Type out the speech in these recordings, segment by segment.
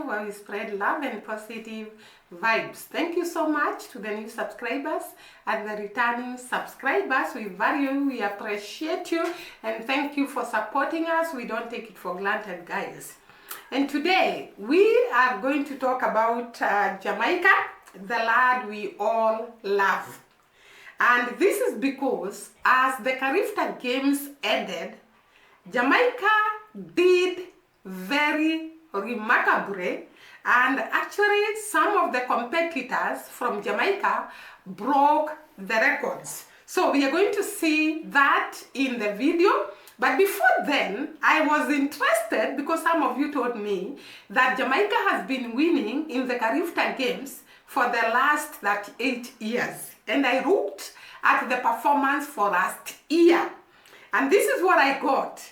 where we spread love and positive vibes. Thank you so much to the new subscribers and the returning subscribers. We value you, we appreciate you, and thank you for supporting us. We don't take it for granted, guys. And today we are going to talk about Jamaica, the land we all love. And this is because as the Carifta Games ended, Jamaica did very remarkably, and actually some of the competitors from Jamaica broke the records. So we are going to see that in the video. But before then, I was interested because some of you told me that Jamaica has been winning in the Carifta Games for the last 38 years. And I looked at the performance for last year. And this is what I got,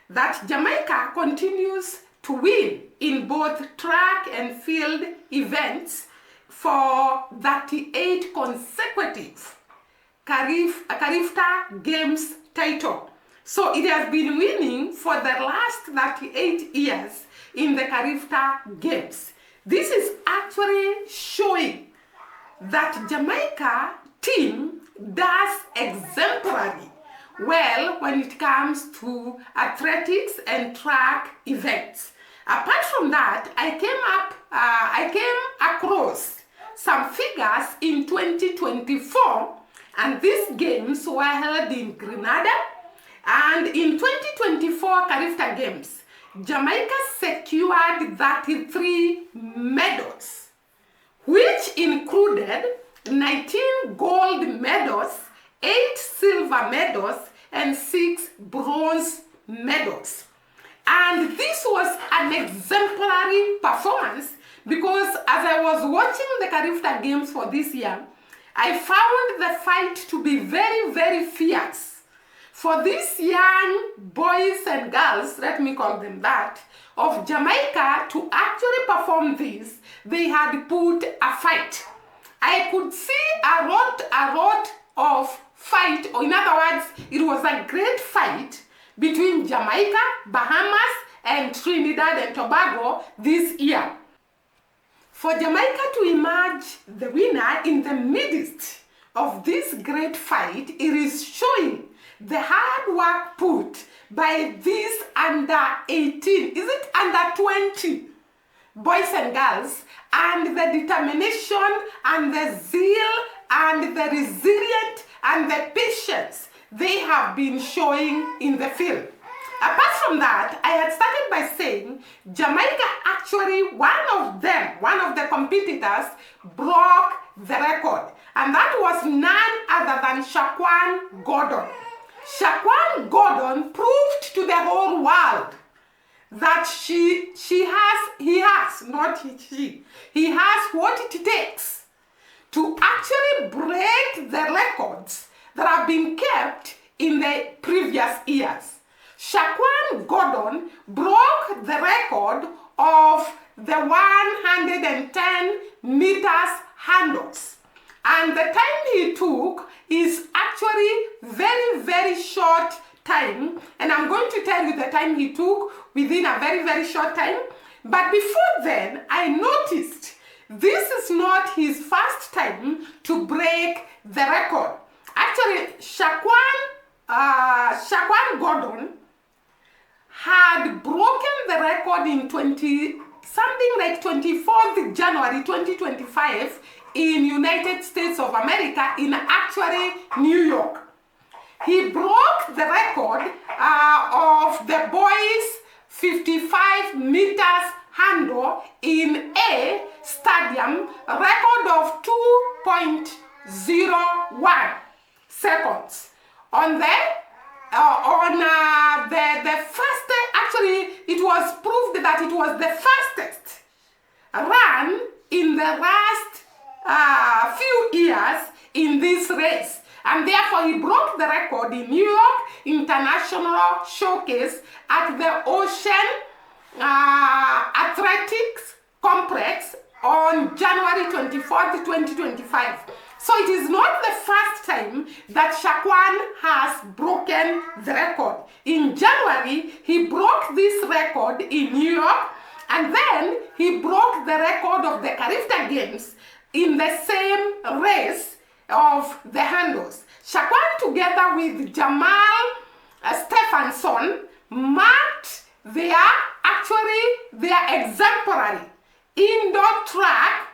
that Jamaica continues to win in both track and field events for 38 consecutive Carifta Games title. So it has been winning for the last 38 years in the Carifta Games. This is actually showing that Jamaica team does exemplary well when it comes to athletics and track events. Apart from that, I came across some figures in 2024, and these games were held in Grenada. And in 2024 Carifta Games, Jamaica secured 33 medals, which included 19 gold medals, 8 silver medals, and 6 bronze medals. And this was an exemplary performance because as I was watching the Carifta Games for this year, I found the fight to be very, very fierce. For these young boys and girls, let me call them that, of Jamaica to actually perform this, they had put a fight. I could see a lot of fight, or in other words, it was a great fight between Jamaica, Bahamas, and Trinidad and Tobago this year. For Jamaica to emerge the winner in the midst of this great fight, it is showing the hard work put by these under 18, is it under 20 boys and girls, and the determination and the zeal and the resilience and the patience they have been showing in the field. Apart from that, I had started by saying Jamaica actually, one of the competitors broke the record, and that was none other than Shaquane Gordon. Shaquane Gordon proved to the whole world that he has what it takes to actually break the records that have been kept in the previous years. Shaquane Gordon broke the record of the 110 meters hurdles. And the time he took is actually very, very short time. And I'm going to tell you the time he took within a very, very short time. But before then, I noticed this is not his first time to break the record. Actually, Shaquane Gordon had broken the record in 24th January 2025 in United States of America, in actually New York. He broke the record of the boys 55 meters handle in a stadium, record of 2.01 seconds. On the first, actually it was proved that it was the fastest run in the last few years in this race, and therefore he broke the record in New York International Showcase at the Ocean Athletics Complex on January 24th, 2025. So it is not the first time that Shaquane has broken the record. In January, he broke this record in New York, And then he broke the record of the Carifta Games in the same race of the handles. Shaquan, together with Jamal Stephenson, marked their exemplary indoor track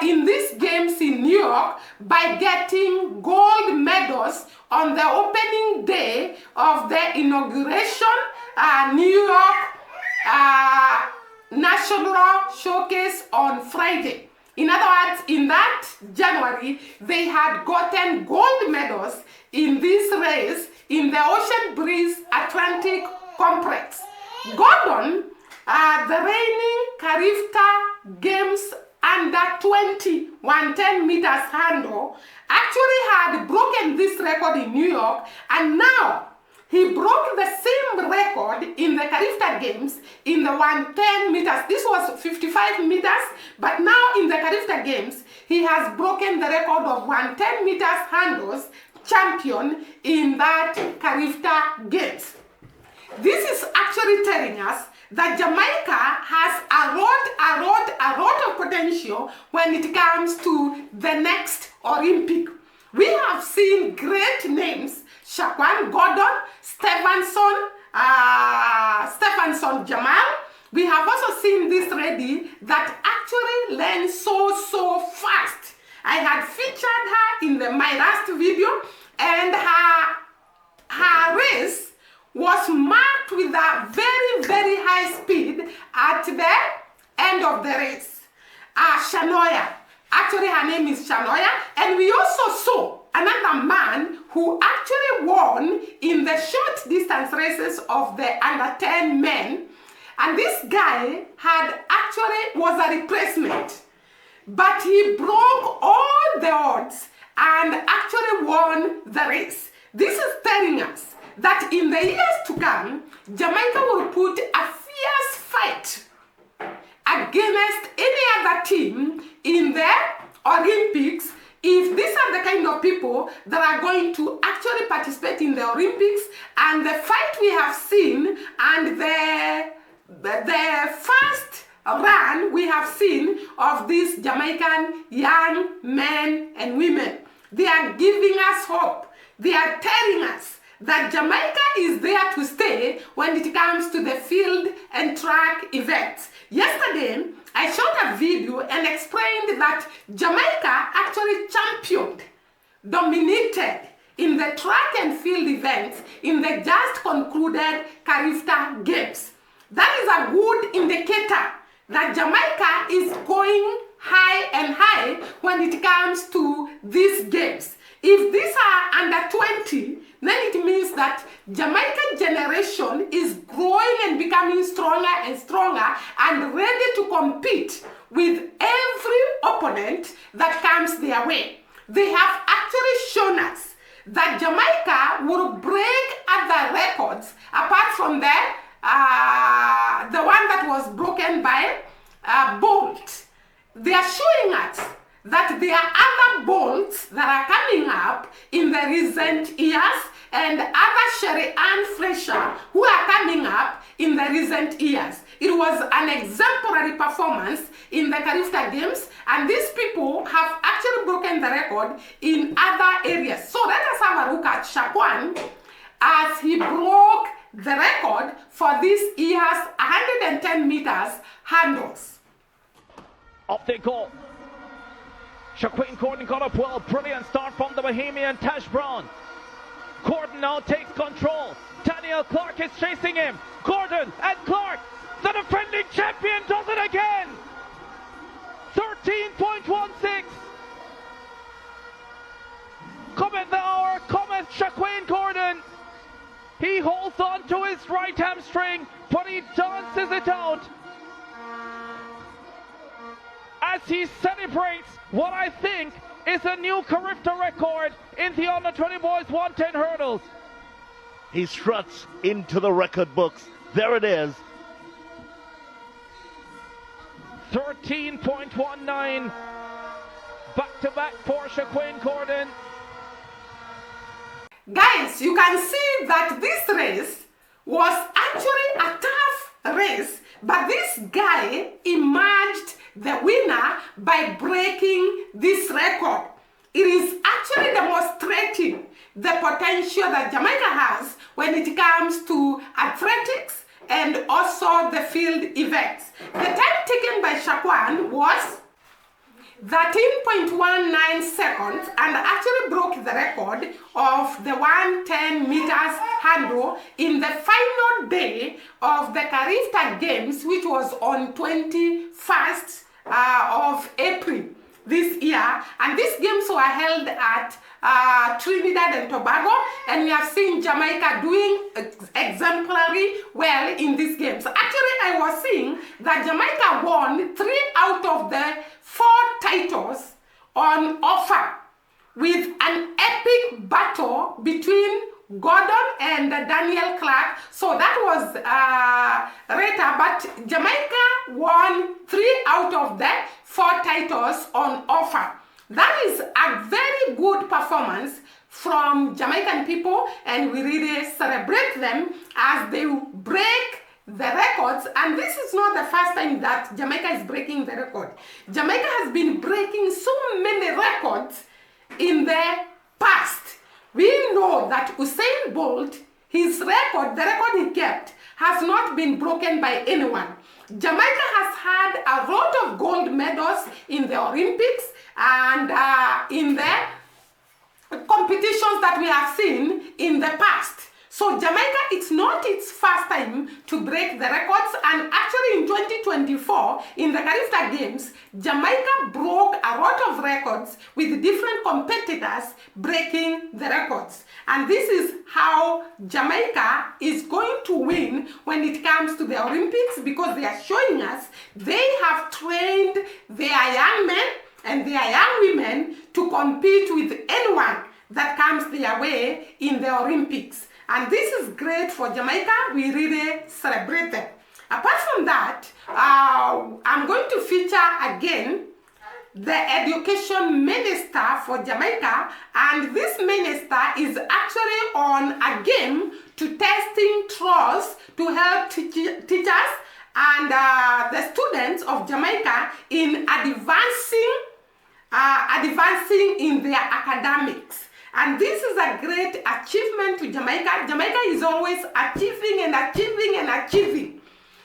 in these games in New York by getting gold medals on the opening day of the inauguration New York National Showcase on Friday. In other words, in that January, they had gotten gold medals in this race in the Ocean Breeze Atlantic Complex. Gordon, the reigning Carifta Games under 20 110 meters handle, actually had broken this record in New York, and now he broke the same record in the Carifta Games in the 110 meters. This was 55 meters, but now in the Carifta Games, he has broken the record of 110 meters handles champion in that Carifta Games. This is actually telling us that Jamaica has a lot of potential when it comes to the next Olympic. We have seen great names: Shaquane Gordon, Stephenson Jamal. We have also seen this lady that actually learns so fast. I had featured her in my last video, and her race was marked with a very high speed at the end of the race. Shanoya, actually her name is Shanoya, and we also saw another man who actually won in the short distance races of the under 10 men, and this guy was a replacement, but he broke all the odds and actually won the race. This is telling us that in the years to come, Jamaica will put a fierce fight against any other team in the Olympics if these are the kind of people that are going to actually participate in the Olympics. And the fight we have seen and the first run we have seen of these Jamaican young men and women, they are giving us hope. They are telling us that Jamaica is there to stay when it comes to the field and track events. Yesterday, I shot a video and explained that Jamaica actually championed, dominated in the track and field events in the just concluded Carifta Games. That is a good indicator that Jamaica is going high and high when it comes to these games. If these are under 20, then it means that Jamaican generation is growing and becoming stronger and stronger and ready to compete with every opponent that comes their way. They have actually shown us that Jamaica will break other records apart from the one that was broken by Bolt. They are showing us that there are other bolts that are coming up in the recent years and other Sherry Ann Fletcher who are coming up in the recent years. It was an exemplary performance in the Carifta Games, and these people have actually broken the record in other areas. So let us have a look at Shaquan as he broke the record for this year's 110 meters handles. Off they go. Shaquane Gordon got up well. Brilliant start from the Bahamian Tash Brown. Gordon now takes control. Daniel Clark is chasing him. Gordon and Clark, the defending champion, does it again. 13.16. Cometh the hour, cometh Shaquane Gordon. He holds on to his right hamstring, but he dances it out as he celebrates what I think is a new Carifta record in the under 20 boys 110 hurdles. He struts into the record books. There it is. 13.19 back-to-back for Shaquane Gordon. Guys, you can see that this race was actually a tough race, But this guy emerged the winner by breaking this record. It is actually demonstrating the potential that Jamaica has when it comes to athletics and also the field events. The time taken by Shaquan was 13.19 seconds and actually broke the record of the 110 meters hurdle in the final day of the Carifta Games, which was on 21st of April this year. And these games were held at Trinidad and Tobago, and we have seen Jamaica doing exemplary well in these games. Actually, I was seeing that Jamaica won 3 out of the 4 titles on offer, with an epic battle between Gordon and Daniel Clark. So that was Reta, but Jamaica won 3 out of the 4 titles on offer. That is a very good performance from Jamaican people, and we really celebrate them as they break the records. And this is not the first time that Jamaica is breaking the record. Jamaica has been breaking so many records in the past. We know that Usain Bolt, his record, the record he kept, has not been broken by anyone. Jamaica has had a lot of gold medals in the Olympics and in the competitions that we have seen in the past. So Jamaica, it's not its first time to break the records, and actually in 2024, in the Carifta Games, Jamaica broke a lot of records with different competitors breaking the records. And this is how Jamaica is going to win when it comes to the Olympics, because they are showing us they have trained their young men and their young women to compete with anyone that comes their way in the Olympics. And this is great for Jamaica. We really celebrate them. Apart from that, I'm going to feature again the education minister for Jamaica, and this minister is actually on a game to testing trolls to help teachers and the students of Jamaica in advancing in their academics. And this is a great achievement to Jamaica. Jamaica is always achieving and achieving and achieving.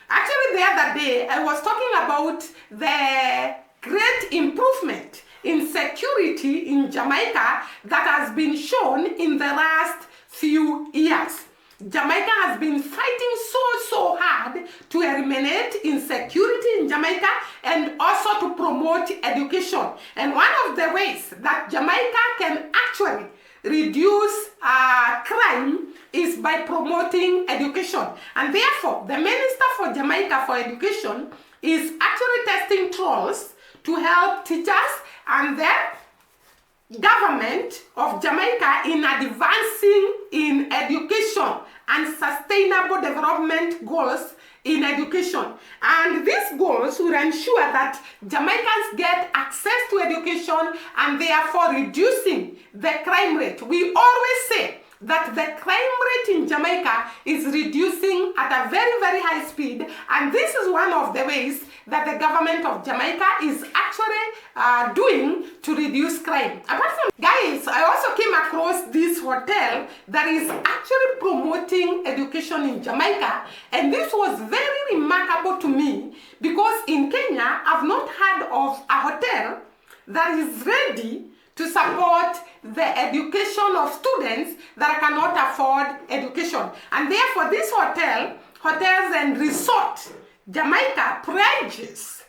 Actually, the other day, I was talking about the great improvement in security in Jamaica that has been shown in the last few years. Jamaica has been fighting so hard to eliminate insecurity in Jamaica and also to promote education. And one of the ways that Jamaica can actually reduce crime is by promoting education. And therefore, the Minister for Jamaica for Education is actually testing trolls to help teachers and the government of Jamaica in advancing in education and sustainable development goals in education. And these goals will ensure that Jamaicans get access to education and therefore reducing the crime rate. We always say that the crime rate in Jamaica is reducing at a very high speed, and this is one of the ways that the government of Jamaica is actually doing to reduce crime. Apart from, guys, I also came across this hotel that is actually promoting education in Jamaica, and this was very remarkable to me because in Kenya, I've not heard of a hotel that is ready to support the education of students that cannot afford education. And therefore, this hotels and resort, Jamaica pledges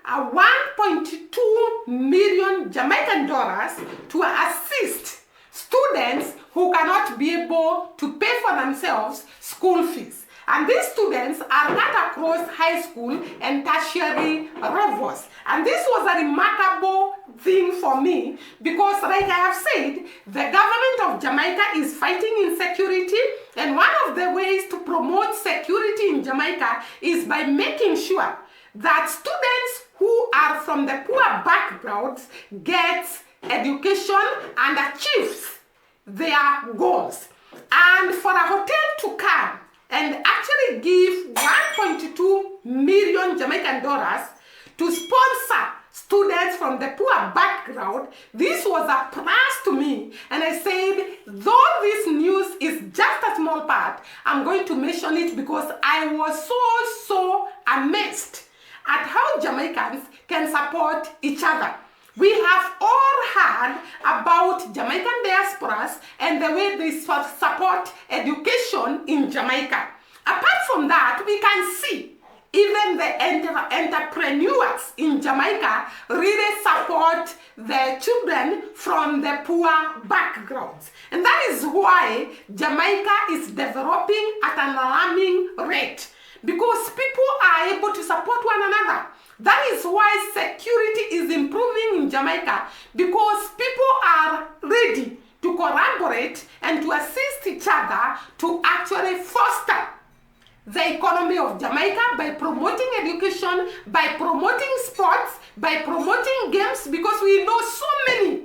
a 1.2 million Jamaican dollars to assist students who cannot be able to pay for themselves school fees. And these students are cut across high school and tertiary levels. And this was a remarkable thing for me because, like I have said, the government of Jamaica is fighting insecurity, and one of the ways to promote security in Jamaica is by making sure that students who are from the poor backgrounds get education and achieves their goals. And for a hotel to come and actually give 1.2 million Jamaican dollars to sponsor students from the poor background. This was a plus to me, and I said, though this news is just a small part, I'm going to mention it because I was so amazed at how Jamaicans can support each other. We have all heard about Jamaican diasporas and the way they support education in Jamaica. Apart from that, we can see even the entrepreneurs in Jamaica really support the children from the poor backgrounds. And that is why Jamaica is developing at an alarming rate, because people are able to support one another. That is why security is improving in Jamaica, because people are ready to collaborate and to assist each other to actually foster the economy of Jamaica by promoting education, by promoting sports, by promoting games, because we know so many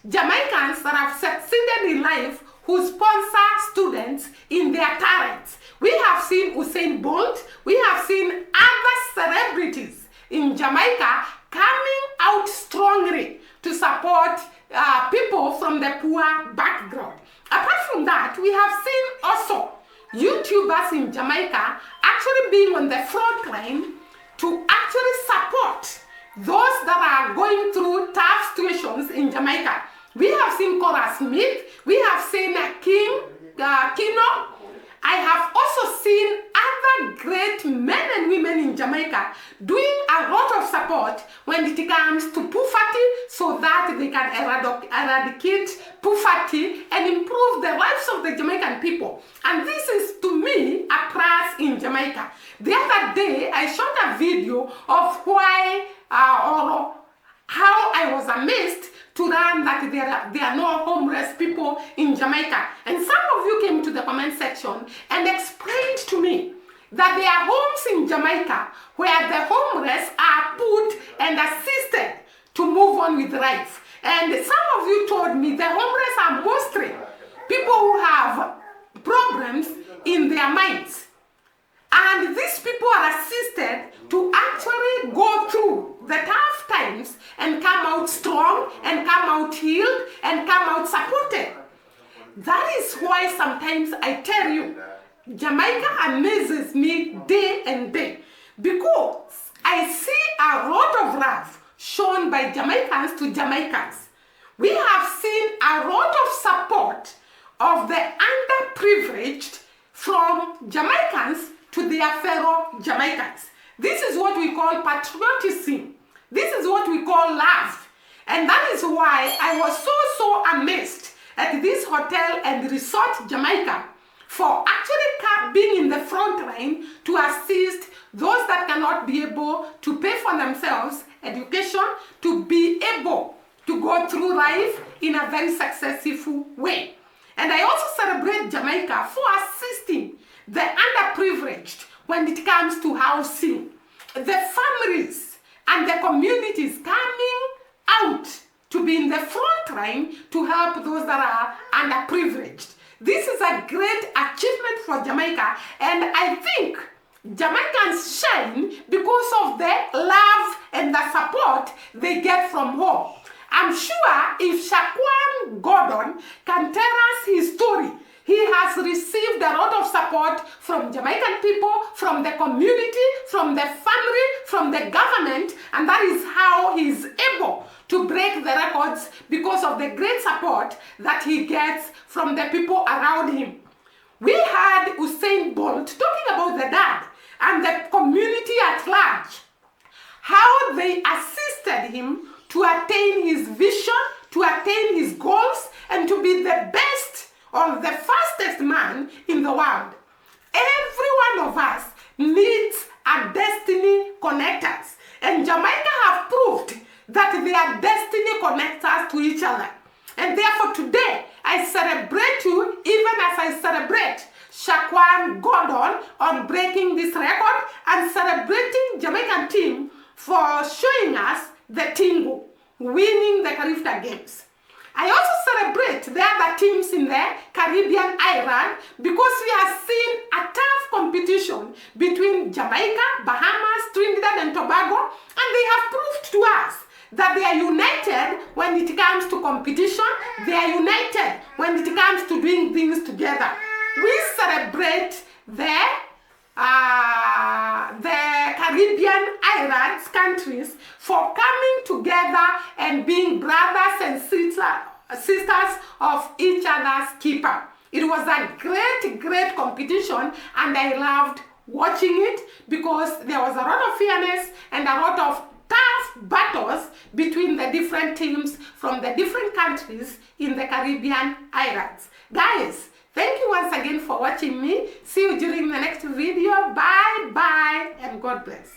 Jamaicans that have succeeded in life who sponsor students in their talents. We have seen Usain Bolt, we have seen other celebrities in Jamaica coming out strongly to support people from the poor background. Apart from that, we have seen also YouTubers in Jamaica actually being on the front line to actually support those that are going through tough situations in Jamaica. We have seen Cora Smith, we have seen Kino. I have also seen other great men and women in Jamaica doing a lot of support when it comes to poverty, so that they can eradicate poverty and improve the lives of the Jamaican people. And this is, to me, a plus in Jamaica. The other day, I shot a video of why or how I was amazed to learn that there are no homeless people in Jamaica. And some of you came to the comment section and explained to me that there are homes in Jamaica where the homeless are put and assisted to move on with life. And some of you told me the homeless are mostly people who have problems in their minds. And these people are assisted to actually go through the tough times and come out strong and come out healed and come out supported. That is why sometimes I tell you, Jamaica amazes me day and day, because I see a lot of love shown by Jamaicans to Jamaicans. We have seen a lot of support of the underprivileged from Jamaicans to their fellow Jamaicans. This is what we call patriotism. This is what we call love. And that is why I was so amazed at this hotel and resort Jamaica for actually being in the front line to assist those that cannot be able to pay for themselves education, to be able to go through life in a very successful way. And I also celebrate Jamaica for assisting the underprivileged when it comes to housing, the families and the communities coming out to be in the front line to help those that are underprivileged. This is a great achievement for Jamaica, and I think Jamaicans shine because of the love and the support they get from home. I'm sure if Shaquane Gordon can tell us his story, he has received a lot of support from Jamaican people, from the community, from the family, from the government, and that is how he's able to break the records, because of the great support that he gets from the people around him. We had Usain Bolt talking about the dad and the community at large, how they assisted him to attain his vision, to attain his goals, and to be the best or the fastest man in the world. Every one of us needs a destiny connectors, and Jamaica have proved that they are destiny connectors to each other. And therefore today, I celebrate you even as I celebrate Shaquane Gordon on breaking this record, and celebrating Jamaican team for showing us the Tingu, winning the Carifta games. I also celebrate the other teams in the Caribbean island because we have seen a tough competition between Jamaica, Bahamas, Trinidad and Tobago, and they have proved to us that they are united when it comes to competition. They are united when it comes to doing things together. We celebrate the Caribbean islands countries for coming together and being brothers and sisters of each other's keeper. It was a great competition, and I loved watching it because there was a lot of fairness and a lot of tough battles between the different teams from the different countries in the Caribbean islands. Guys, thank you once again for watching me. See you during the next video. Bye and God bless.